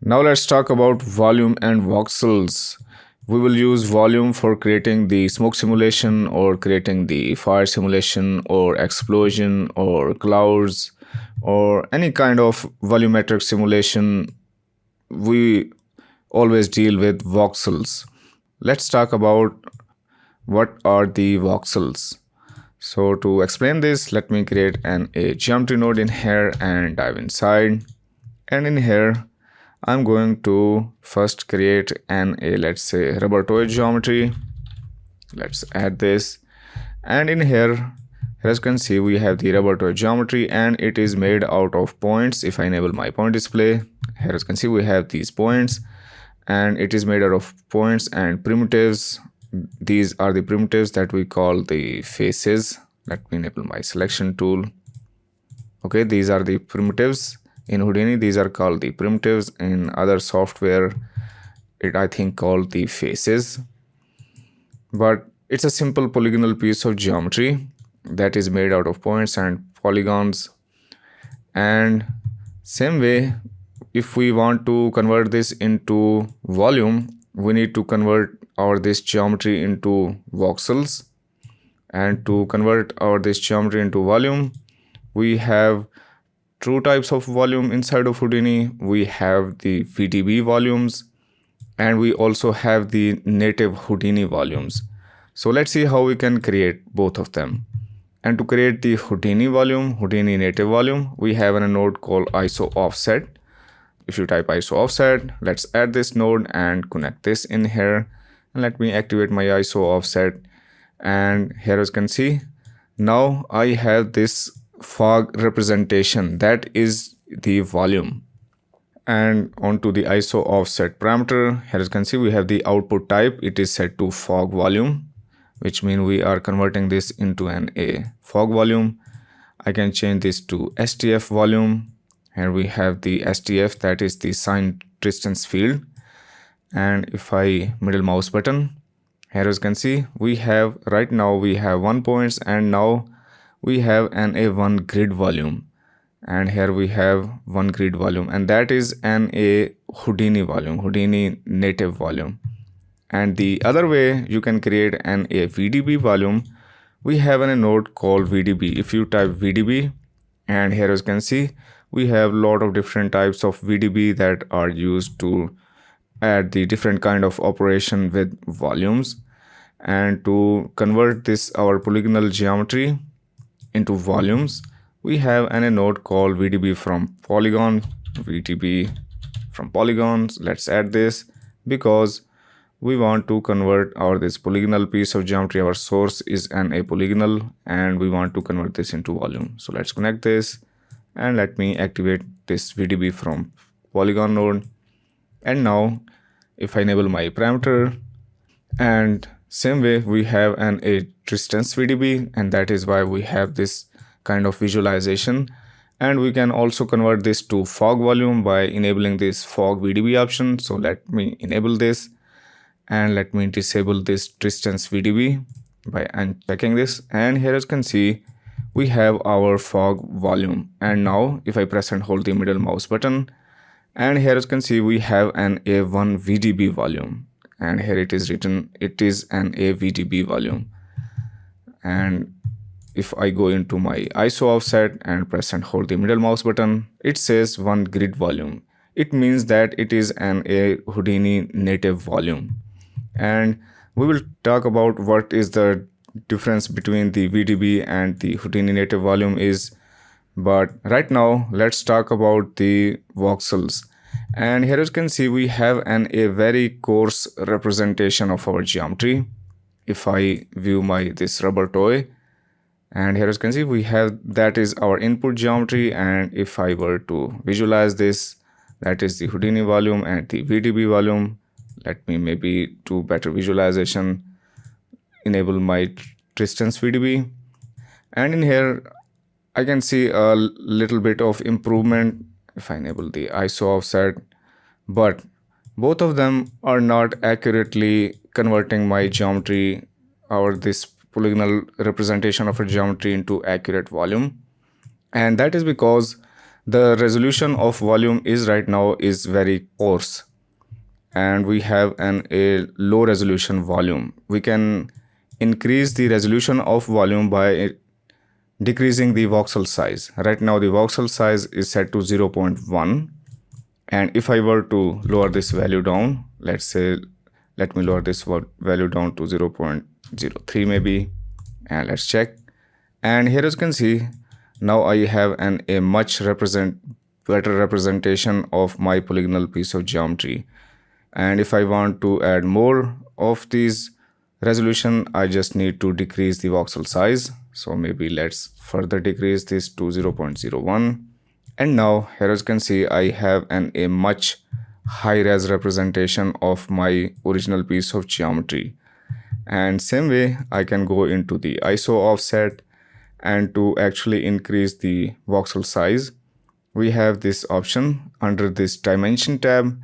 Now let's talk about volume and voxels. We will use volume for creating the smoke simulation or creating the fire simulation or explosion or clouds or any kind of volumetric simulation. We always deal with voxels. Let's talk about what are the voxels. So to explain this, let me create a geometry node in here and dive inside. And in here, I'm going to first create let's say rubber toy geometry. Let's add this. And in here, as you can see, we have the rubber toy geometry and it is made out of points. If I enable my point display, here as you can see, we have these points and it is made out of points and primitives. These are the primitives that we call the faces. Let me enable my selection tool. Okay, these are the primitives. In Houdini, these are called the primitives. In other software, I think called the faces. But it's a simple polygonal piece of geometry that is made out of points and polygons. And same way, if we want to convert this into volume, we need to convert this geometry into voxels. And to convert this geometry into volume, we have two types of volume inside of Houdini. We have the VDB volumes and we also have the native Houdini volumes. So let's see how we can create both of them. And to create the Houdini volume, Houdini native volume, we have a node called ISO offset. If you type ISO offset, let's add this node and connect this in here. And let me activate my ISO offset. And here as you can see, now I have this fog representation that is the volume. And onto the ISO offset parameter, here as you can see, we have the output type. It is set to fog volume, which means we are converting this into a fog volume. I can change this to STF volume. Here we have the STF, that is the sign distance field. And if I middle mouse button, here as you can see, we have right now we have 1 points and now we have a one grid volume. And here we have one grid volume and that is a Houdini volume, Houdini native volume. And the other way you can create a VDB volume, we have a node called VDB. If you type VDB, and here as you can see, we have a lot of different types of VDB that are used to add the different kind of operation with volumes. And to convert this our polygonal geometry into volumes, we have a node called VDB from polygon. VDB from polygons. Let's add this because we want to convert this polygonal piece of geometry. Our source is a polygonal and we want to convert this into volume. So let's connect this and let me activate this VDB from polygon node. And now if I enable my parameter, and same way we have a distance VDB, and that is why we have this kind of visualization. And we can also convert this to fog volume by enabling this fog VDB option. So let me enable this and let me disable this distance VDB by unchecking this. And here as you can see, we have our fog volume. And now if I press and hold the middle mouse button, and here as you can see, we have a one VDB volume. And here it is written, it is a VDB volume. And if I go into my ISO offset and press and hold the middle mouse button, it says one grid volume. It means that it is a Houdini native volume. And we will talk about what is the difference between the VDB and the Houdini native volume is. But right now, let's talk about the voxels. And here as you can see, we have a very coarse representation of our geometry. If I view this rubber toy, and here as you can see, we have that is our input geometry. And if I were to visualize this, that is the Houdini volume and the VDB volume. Let me maybe do better visualization, enable my distance VDB. And in here, I can see a little bit of improvement if I enable the ISO offset, but both of them are not accurately converting my geometry or this polygonal representation of a geometry into accurate volume. And that is because The resolution of volume is right now is very coarse, and we have a low resolution volume. We can increase the resolution of volume by decreasing the voxel size. Right now the voxel size is set to 0.1, and if I were to lower this value down, let's say, let me lower this value down to 0.03 maybe, and let's check. And here as you can see, now I have a much better representation of my polygonal piece of geometry. And if I want to add more of these resolution, I just need to decrease the voxel size. So maybe let's further decrease this to 0.01. And now here as you can see, I have a much high res representation of my original piece of geometry. And same way I can go into the ISO offset, and to actually increase the voxel size, we have this option under this dimension tab.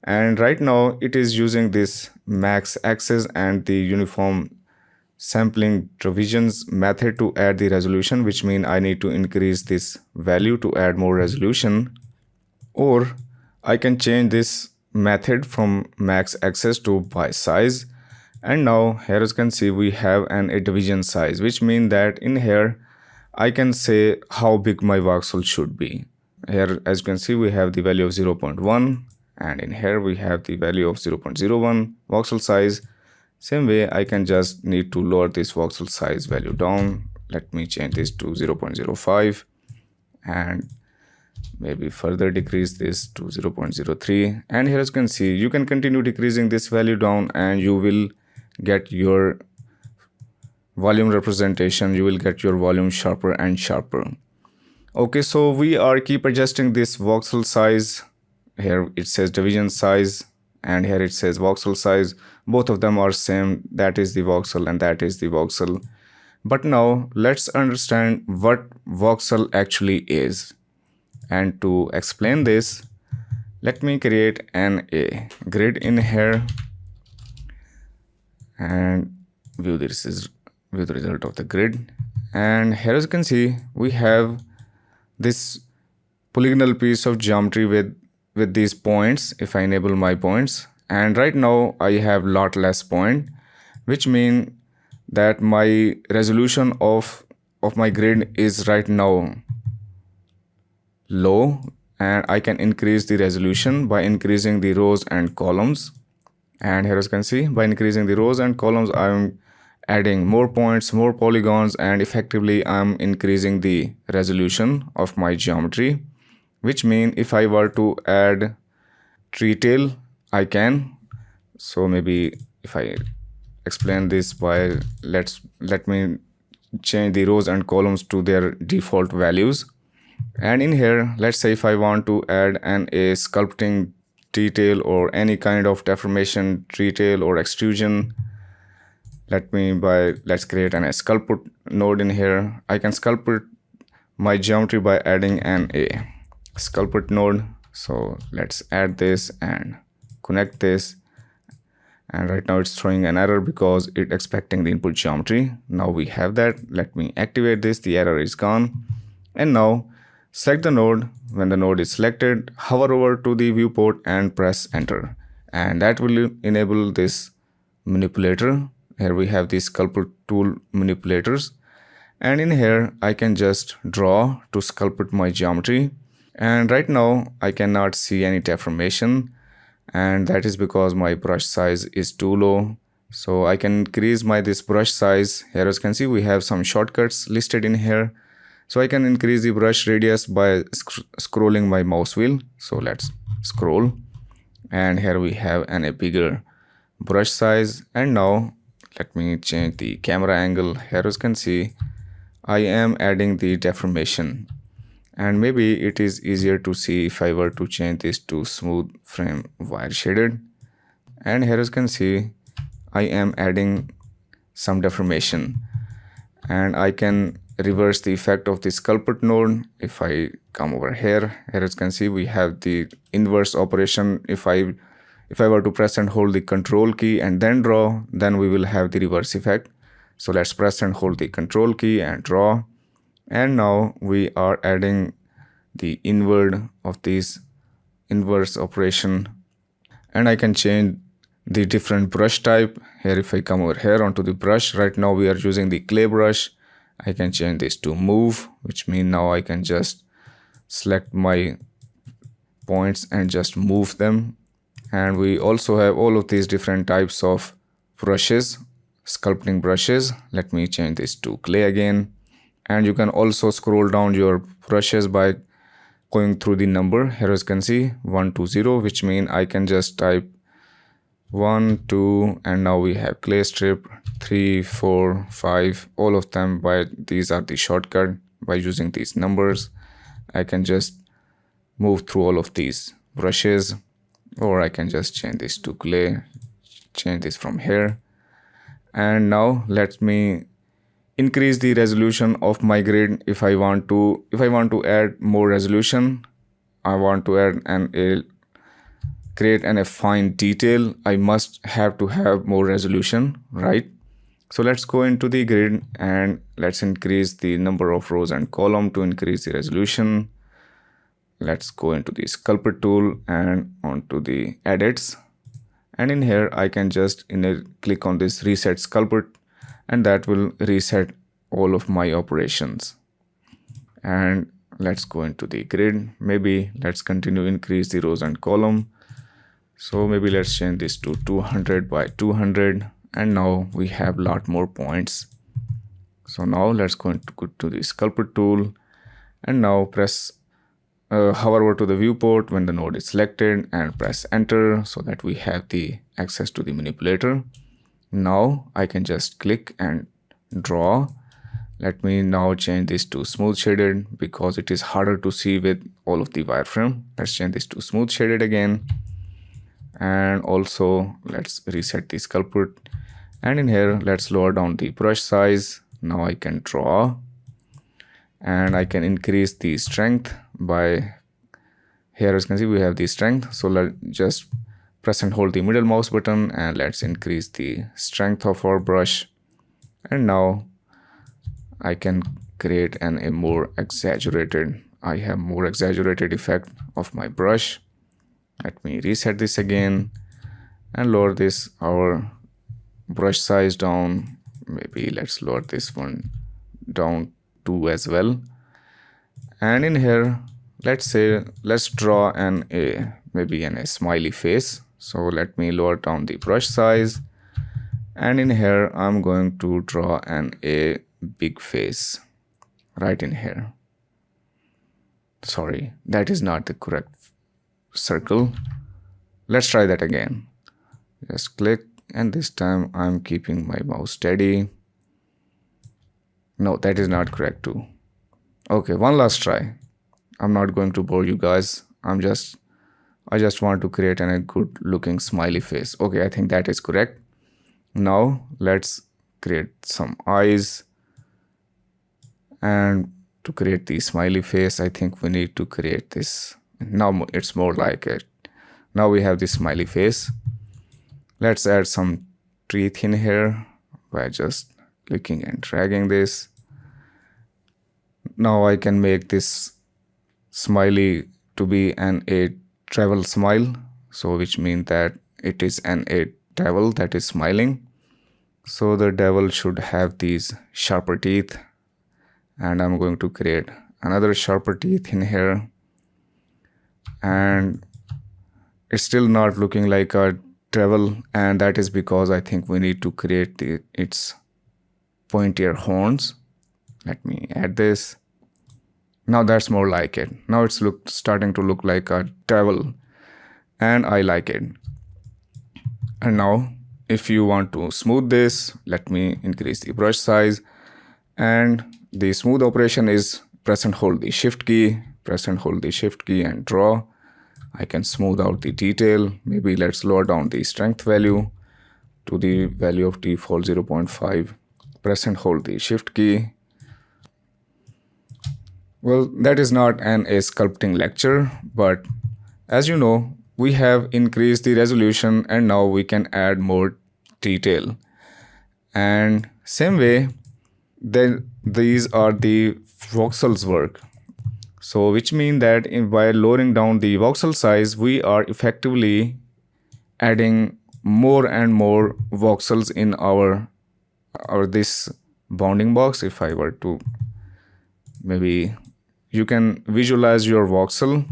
And right now it is using this max axis and the uniform sampling divisions method to add the resolution, which means I need to increase this value to add more resolution. Or I can change this method from max axis to by size. And now here as you can see, we have a division size, which means that in here I can say how big my voxel should be. Here as you can see, we have the value of 0.1, and in here we have the value of 0.01 voxel size. Same way I can just need to lower this voxel size value down. Let me change this to 0.05 and maybe further decrease this to 0.03. And here as you can see, you can continue decreasing this value down and you will get your volume representation, you will get your volume sharper and sharper. Okay, so we are keep adjusting this voxel size. Here it says division size and here it says voxel size. Both of them are same, that is the voxel and that is the voxel. But now let's understand what voxel actually is. And to explain this, let me create a grid in here and view the result of the grid. And here as you can see, we have this polygonal piece of geometry with these points. If I enable my points, and right now I have lot less point, which mean that my resolution of my grid is right now low, and I can increase the resolution by increasing the rows and columns. And here as you can see, by increasing the rows and columns, I'm adding more points, more polygons, and effectively I'm increasing the resolution of my geometry, which means if I were to add tree tail, I can. So maybe if I explain this by let me change the rows and columns to their default values. And in here, let's say if I want to add a sculpting detail or any kind of deformation detail or extrusion, let's create a sculpt node in here. I can sculpt my geometry by adding a sculpt node. So let's add this and connect this. And right now it's throwing an error because it's expecting the input geometry. Now we have that. Let me activate this. The error is gone. And now select the node. When the node is selected, hover over to the viewport and press enter. And that will enable this manipulator. Here we have the sculpt tool manipulators. And in here, I can just draw to sculpt my geometry. And right now, I cannot see any deformation. And that is because my brush size is too low. So I can increase this brush size. Here as you can see, we have some shortcuts listed in here. So I can increase the brush radius by scrolling my mouse wheel. So let's scroll. And here we have a bigger brush size. And now let me change the camera angle. Here as you can see, I am adding the deformation. And maybe it is easier to see if I were to change this to smooth frame wire shaded. And here as you can see, I am adding some deformation. And I can reverse the effect of the sculpt node. If I come over here, as you can see, we have the inverse operation. If I were to press and hold the control key and then draw, then we will have the reverse effect. So let's press and hold the control key and draw. And now we are adding the inward of this inverse operation. And I can change the different brush type. Here, if I come over here onto the brush, right now we are using the clay brush. I can change this to move, which means now I can just select my points and just move them. And we also have all of these different types of brushes, sculpting brushes. Let me change this to clay again. And you can also scroll down your brushes by going through the number. Here as you can see 120, which means I can just type 1, 2, and now we have clay strip 3, 4, 5, all of them. By these are the shortcut. By using these numbers, I can just move through all of these brushes, or I can just change this to clay, change this from here. And now let me increase the resolution of my grid. If I want to add more resolution, I want to add create a fine detail, I must have to have more resolution, right? So let's go into the grid and let's increase the number of rows and column to increase the resolution. Let's go into the sculptor tool and onto the edits, and in here I can just click on this reset sculptor, and that will reset all of my operations. And let's go into the grid. Maybe let's continue increase the rows and column. So maybe let's change this to 200 by 200, and now we have a lot more points. So now let's go to the sculptor tool, and now press hover over to the viewport when the node is selected and press enter so that we have the access to the manipulator. Now I can just click and draw. Let me now change this to smooth shaded because it is harder to see with all of the wireframe. Let's change this to smooth shaded again. And also let's reset the sculptor, and in here let's lower down the brush size. Now I can draw, and I can increase the strength by here. As you can see, we have the strength. So let's just press and hold the middle mouse button and let's increase the strength of our brush. And now I can create I have more exaggerated effect of my brush. Let me reset this again and lower our brush size down. Maybe let's lower this one down to as well. And in here, let's draw maybe a smiley face. So let me lower down the brush size, and in here I'm going to draw a big face right in here. Sorry, that is not the correct circle. Let's try that again. Just click, and this time I'm keeping my mouse steady. No, that is not correct too. Okay, one last try. I'm not going to bore you guys. I just want to create a good looking smiley face. Okay, I think that is correct. Now let's create some eyes, and to create the smiley face, I think we need to create this. Now it's more like it. Now we have this smiley face. Let's add some teeth in here by just clicking and dragging this. Now I can make this smiley to be a travel smile, so which means that it is a devil that is smiling. So the devil should have these sharper teeth, and I'm going to create another sharper teeth in here. And it's still not looking like a devil, and that is because I think we need to create its pointier horns. Let me add this. Now that's more like it. Now it's starting to look like a devil, and I like it. And now if you want to smooth this, let me increase the brush size, and the smooth operation is press and hold the shift key, and draw. I can smooth out the detail. Maybe let's lower down the strength value to the value of default 0.5. Press and hold the shift key. Well, that is not a sculpting lecture, but as you know, we have increased the resolution and now we can add more detail. And same way, then these are the voxels work. So which means that by lowering down the voxel size, we are effectively adding more and more voxels in our this bounding box. If I were to, maybe you can visualize your voxel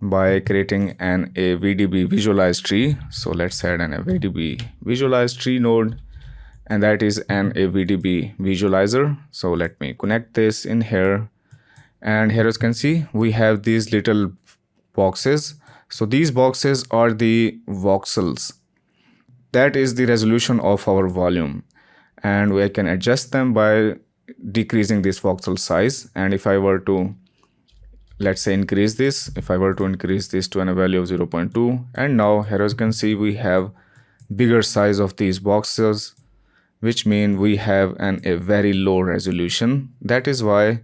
by creating an a VDB visualize tree. So let's add an a VDB visualize tree node, and that is an a VDB visualizer. So let me connect this in here, and here as you can see we have these little boxes. So these boxes are the voxels. That is the resolution of our volume, and we can adjust them by decreasing this voxel size. And if I were to, let's say, increase this, if I were to increase this to a value of 0.2, and now here as you can see we have bigger size of these boxes, which mean we have a very low resolution. That is why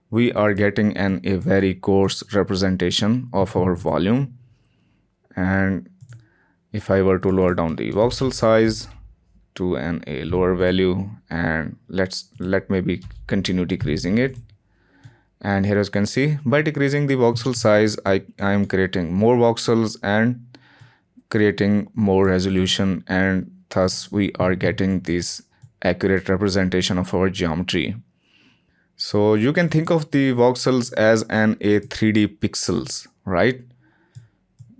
we are getting a very coarse representation of our volume. And if I were to lower down the voxel size to a lower value, and let maybe continue decreasing it, and here as you can see, by decreasing the voxel size, I am creating more voxels and creating more resolution, and thus we are getting this accurate representation of our geometry. So you can think of the voxels as a 3D pixels, right?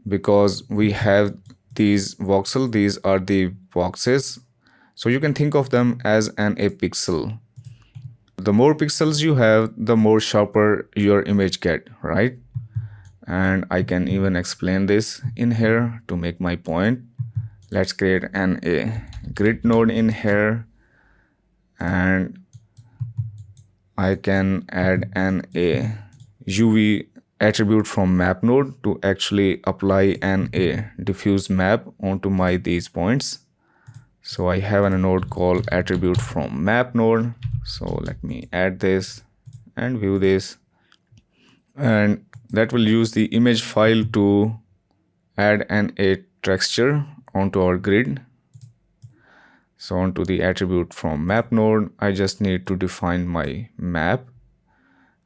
Because we have these voxel, these are the boxes. So you can think of them as a pixel. The more pixels you have, the more sharper your image get, right? And I can even explain this in here to make my point. Let's create a grid node in here, and I can add a UV attribute from map node to actually apply a diffuse map onto these points. So I have a node called attribute from map node. So let me add this and view this, and that will use the image file to add a texture onto our grid. So onto the attribute from map node, I just need to define my map.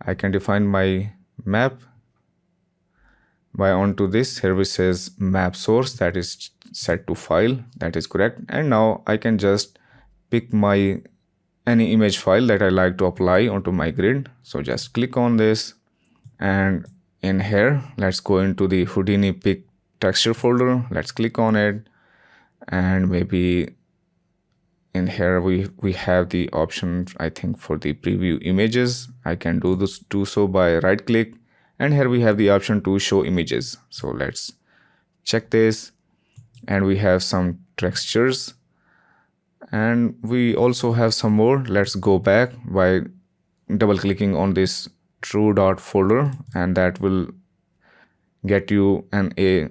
I can define my map by onto this. Here we says map source, that is set to file, that is correct. And now I can just pick any image file that I like to apply onto my grid. So just click on this, and in here let's go into the Houdini pick texture folder. Let's click on it, and maybe in here we have the option, I think, for the preview images. I can do so by right click, and here we have the option to show images. So let's check this, and we have some textures, and we also have some more. Let's go back by double clicking on this true dot folder, and that will get you a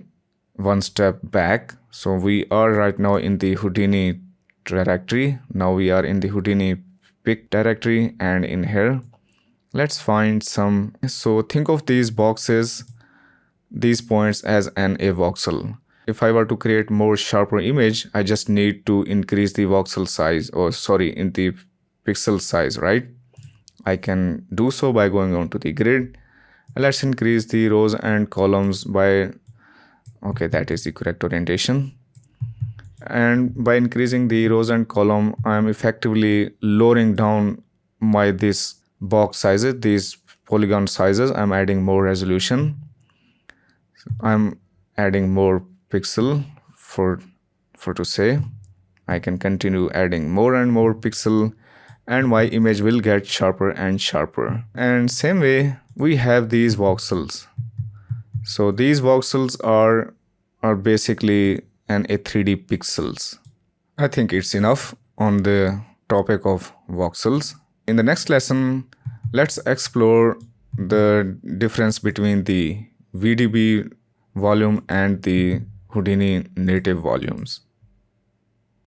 one step back. So we are right now in the Houdini directory. Now we are in the Houdini pick directory, and in here let's find some. So think of these boxes, these points as a voxel. If I were to create more sharper image, I just need to increase the voxel size, or sorry, in the pixel size, right? I can do so by going on to the grid. Let's increase the rows and columns by, okay, that is the correct orientation. And by increasing the rows and column, I am effectively lowering down this box sizes, these polygon sizes. I'm adding more resolution. I'm adding more pixel for to say. I can continue adding more and more pixel, and my image will get sharper and sharper. And same way we have these voxels. So these voxels are basically a 3D pixels. I think it's enough on the topic of voxels. In the next lesson, let's explore the difference between the VDB volume and the Houdini native volumes.